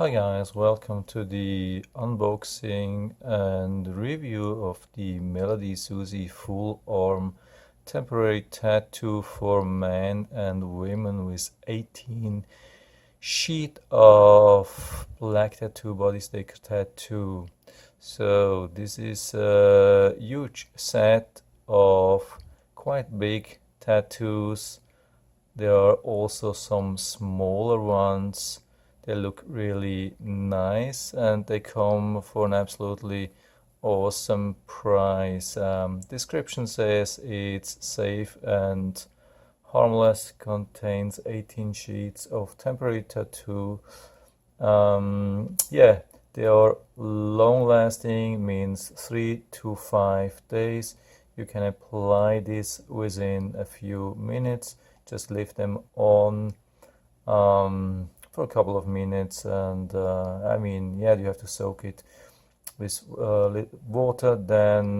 Hi guys, welcome to the unboxing and review of the MelodySusie full arm temporary tattoo for men and women with 18 sheet of black tattoo body sticker tattoo. So this is a huge set of quite big tattoos. There are also some smaller ones. They look really nice and they come for an absolutely awesome price. Description says it's safe and harmless, contains 18 sheets of temporary tattoo. Yeah, they are long lasting, means 3 to 5 days. You can apply this within a few minutes. Just leave them on for a couple of minutes, and yeah, you have to soak it with water, then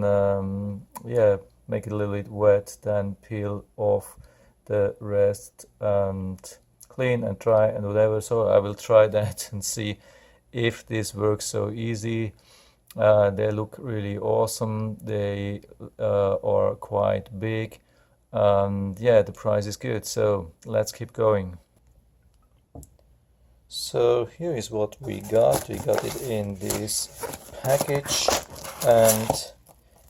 yeah, make it a little bit wet, then peel off the rest and clean and dry and whatever. So I will try that and see if this works so easy. They look really awesome. They are quite big, and yeah, the price is good, so let's keep going. So here is what we got. We got it in this package, and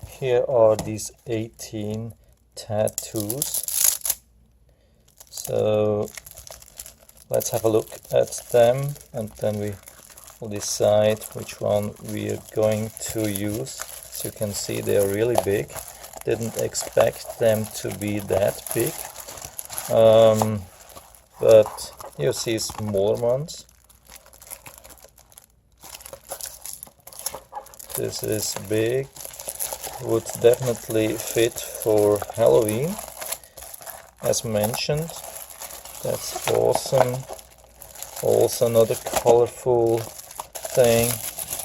here are these 18 tattoos. So let's have a look at them, and then we will decide which one we are going to use. As you can see, they are really big. Didn't expect them to be that big, but you see smaller ones. This is big, would definitely fit for Halloween, as mentioned. That's awesome. Also another colorful thing.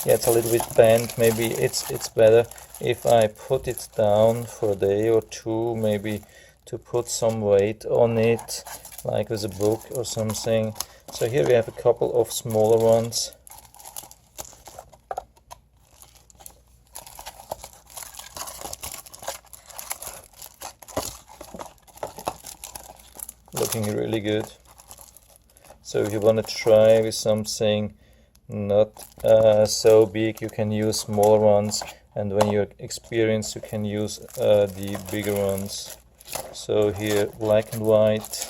Yeah, it's a little bit bent. Maybe it's better if I put it down for a day or two, maybe to put some weight on it, like with a book or something. So here we have a couple of smaller ones. Looking really good. So if you want to try with something not so big, you can use smaller ones, and when you're experienced, you can use the bigger ones. So here, black and white,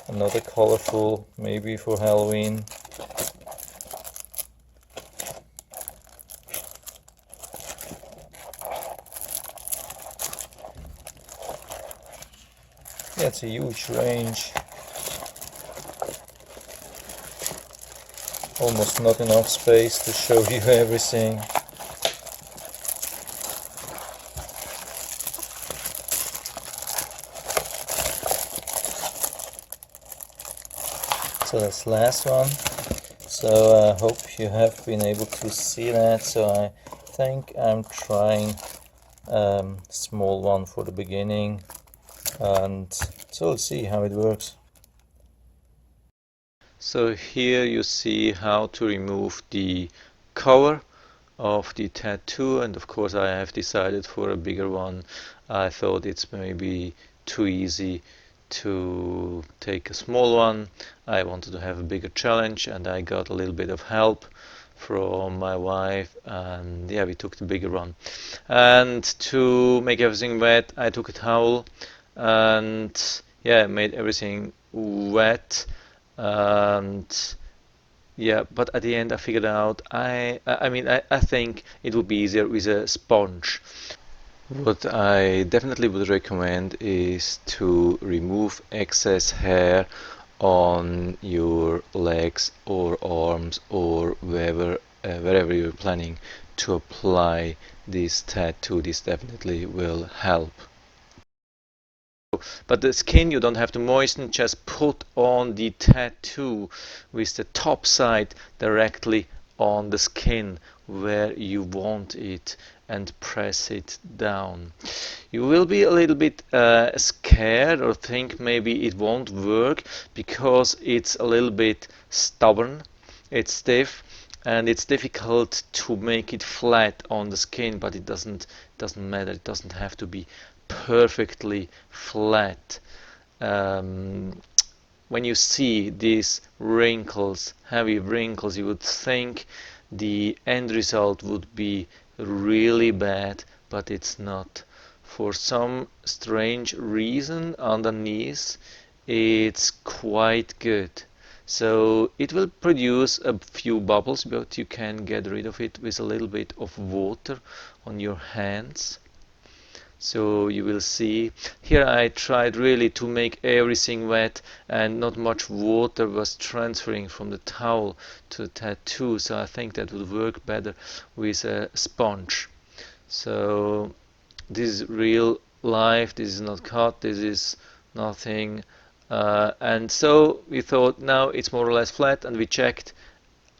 another colorful, maybe for Halloween. Yeah, it's a huge range. Almost not enough space to show you everything. So that's the last one. So I hope you have been able to see that. So I think I'm trying small one for the beginning, and so we'll see how it works. So here you see how to remove the cover of the tattoo, and of course I have decided for a bigger one. I thought it's maybe too easy to take a small one. I wanted to have a bigger challenge, and I got a little bit of help from my wife, and yeah, we took the bigger one. And to make everything wet, I took a towel and yeah, made everything wet. And yeah, but at the end I figured out I think it would be easier with a sponge. What I definitely would recommend is to remove excess hair on your legs or arms or wherever you're planning to apply this tattoo. This definitely will help. But the skin you don't have to moisten, just put on the tattoo with the top side directly on the skin where you want it and press it down. You will be a little bit scared or think maybe it won't work because it's a little bit stubborn. it's stiff, and it's difficult to make it flat on the skin, but it doesn't matter. It doesn't have to be perfectly flat. Um, when you see these wrinkles, heavy wrinkles, you would think the end result would be really bad, but it's not. For some strange reason underneath, it's quite good. So it will produce a few bubbles, but you can get rid of it with a little bit of water on your hands. So you will see here I tried really to make everything wet, and not much water was transferring from the towel to the tattoo, so I think that would work better with a sponge. So this is real life, this is not cut, this is nothing, and so we thought now it's more or less flat, and we checked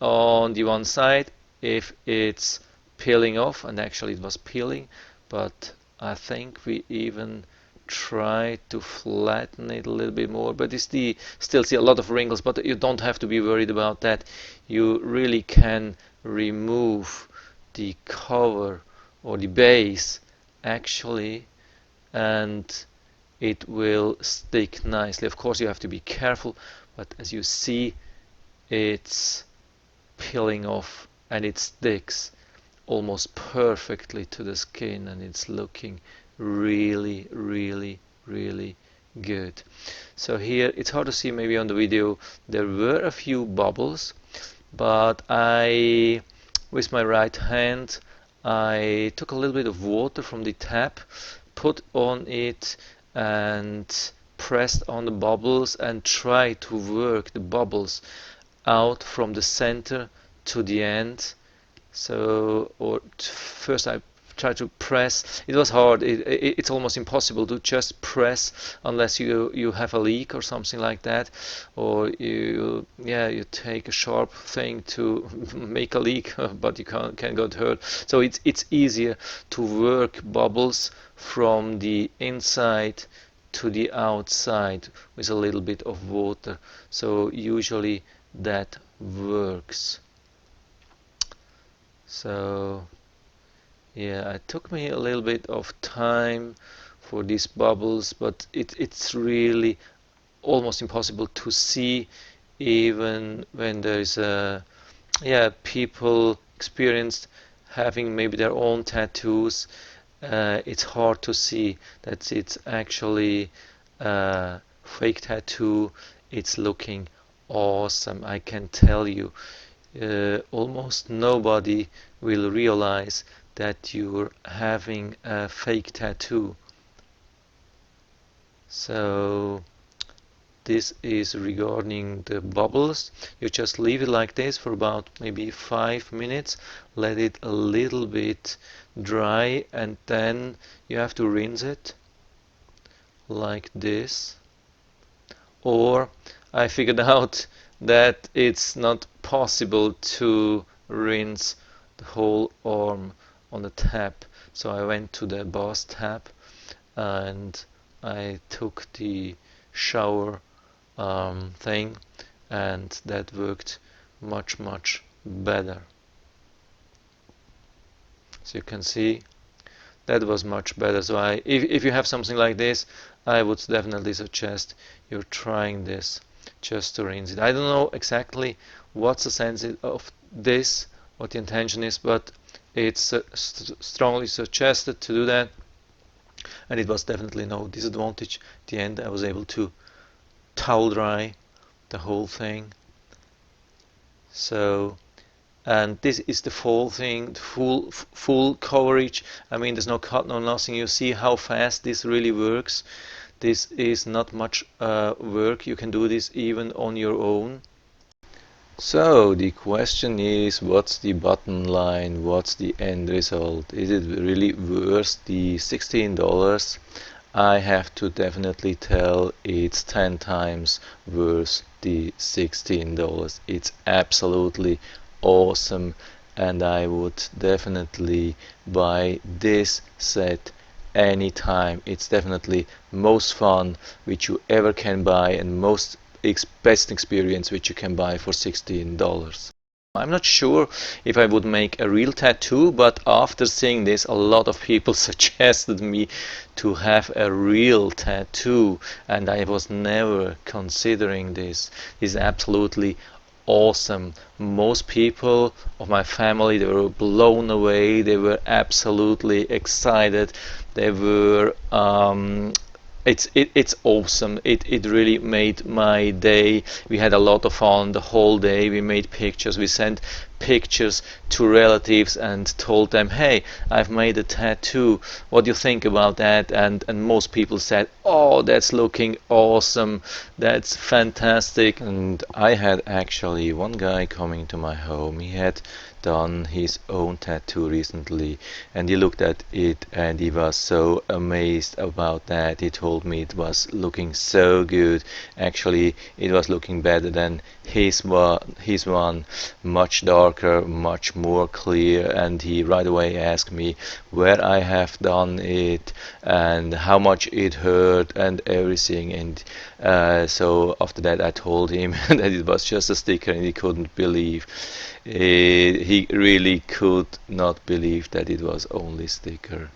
on the one side if it's peeling off, and actually it was peeling, but I think we even tried to flatten it a little bit more, but you still see a lot of wrinkles, but you don't have to be worried about that. You really can remove the cover or the base actually, and it will stick nicely. Of course you have to be careful, but as you see, it's peeling off and it sticks almost perfectly to the skin, and it's looking really good. So here it's hard to see maybe on the video, there were a few bubbles, but with my right hand I took a little bit of water from the tap, put on it and pressed on the bubbles and tried to work the bubbles out from the center to the end. So, first I tried to press. It was hard. It's almost impossible to just press unless you have a leak or something like that, or you take a sharp thing to make a leak, but you can get hurt. So it's easier to work bubbles from the inside to the outside with a little bit of water. So usually that works. So yeah, it took me a little bit of time for these bubbles, but it's really almost impossible to see, even when there's people experienced having maybe their own tattoos. It's hard to see that it's actually a fake tattoo. It's looking awesome, I can tell you. Almost nobody will realize that you're having a fake tattoo. So this is regarding the bubbles. You just leave it like this for about maybe 5 minutes, let it a little bit dry, and then you have to rinse it like this. Or I figured out that it's not possible to rinse the whole arm on the tap, so I went to the bath tap and I took the shower thing, and that worked much better. So you can see that was much better. So if you have something like this, I would definitely suggest you're trying this, just to rinse it. I don't know exactly what's the sense of this, what the intention is, but it's strongly suggested to do that, and it was definitely no disadvantage. At the end I was able to towel dry the whole thing. So, and this is the full thing, full coverage. I mean, there's no cut, no nothing. You see how fast this really works. This is not much work. You can do this even on your own. So the question is, what's the bottom line? What's the end result? Is it really worth the $16? I have to definitely tell it's 10 times worth the $16. It's absolutely awesome, and I would definitely buy this set anytime. It's definitely most fun which you ever can buy, and best experience which you can buy for $16. I'm not sure if I would make a real tattoo, but after seeing this, a lot of people suggested me to have a real tattoo, and I was never considering this. It's absolutely awesome. Most people of my family, they were blown away. They were absolutely excited. They were it's awesome. It really made my day. We had a lot of fun the whole day. We made pictures. We sent pictures to relatives and told them, "Hey, I've made a tattoo. What do you think about that?" And most people said, "Oh, that's looking awesome. That's fantastic." And I had actually one guy coming to my home. He had done his own tattoo recently, and he looked at it and he was so amazed about that. He told me it was looking so good. Actually, it was looking better than his one, much darker, much more clear. And he right away asked me where I have done it and how much it hurt and everything. And so after that I told him that it was just a sticker, and he couldn't believe it. He really could not believe that it was only sticker.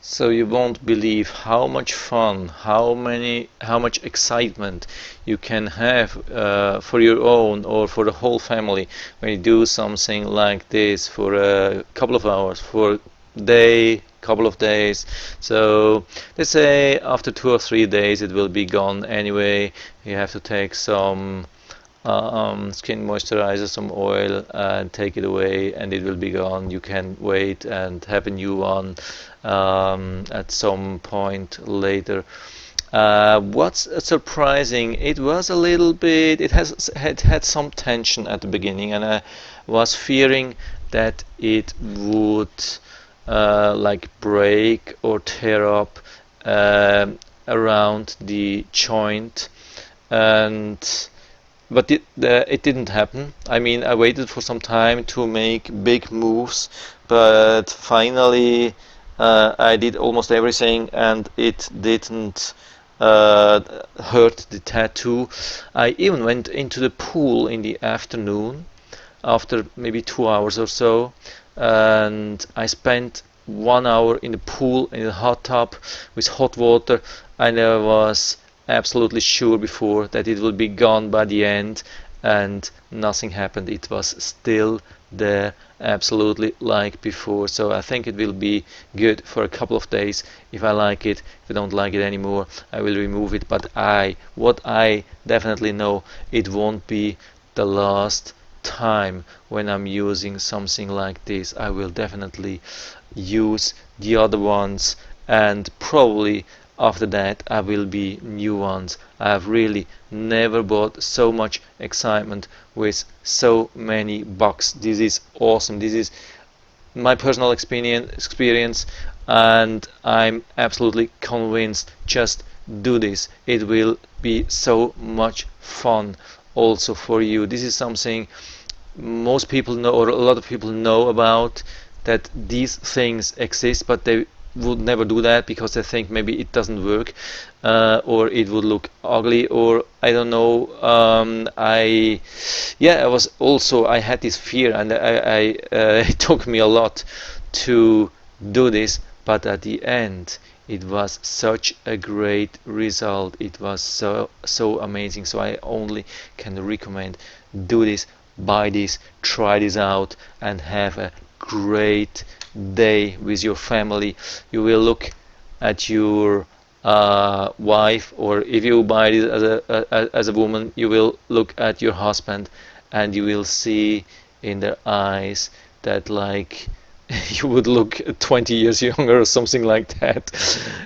So you won't believe how much fun, how much excitement you can have for your own or for the whole family when you do something like this for a couple of hours, for a day, couple of days. So let's say after 2 or 3 days it will be gone anyway. You have to take some skin moisturizer, some oil, and take it away, and it will be gone. You can wait and have a new one at some point later. What's surprising, it was a little bit, it had some tension at the beginning, and I was fearing that it would like break or tear up around the joint, and but it didn't happen. I mean, I waited for some time to make big moves, but finally I did almost everything, and it didn't hurt the tattoo. I even went into the pool in the afternoon after maybe 2 hours or so, and I spent 1 hour in the pool in the hot tub with hot water, and I was absolutely sure before that it would be gone by the end, and nothing happened. It was still there, absolutely like before. So I think it will be good for a couple of days. If I like it, if I don't like it anymore, I will remove it. But what I definitely know, it won't be the last time when I'm using something like this. I will definitely use the other ones, and probably after that I will be new ones. I have really never bought so much excitement with so many bucks. This is awesome. This is my personal experience, and I'm absolutely convinced. Just do this. It will be so much fun also for you. This is something most people know, or a lot of people know about, that these things exist, but they would never do that because they think maybe it doesn't work, or it would look ugly, or I don't know. I had this fear, and it took me a lot to do this, but at the end it was such a great result. It was so amazing. So I only can recommend, do this, buy this, try this out, and have a great day with your family. You will look at your wife, or if you buy this as a woman, you will look at your husband, and you will see in their eyes that like you would look 20 years younger or something like that.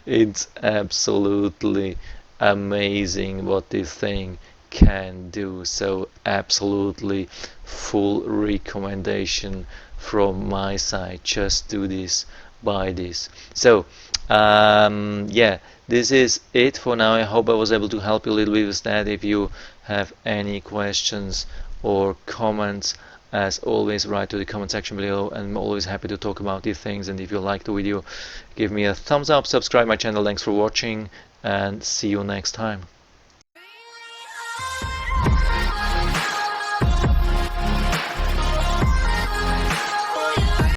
It's absolutely amazing what this thing can do. So absolutely full recommendation from my side. Just do this, buy this. So yeah, this is it for now. I hope I was able to help you a little bit with that. If you have any questions or comments, as always, write to the comment section below, and I'm always happy to talk about these things. And if you like the video, give me a thumbs up, subscribe my channel. Thanks for watching, and see you next time.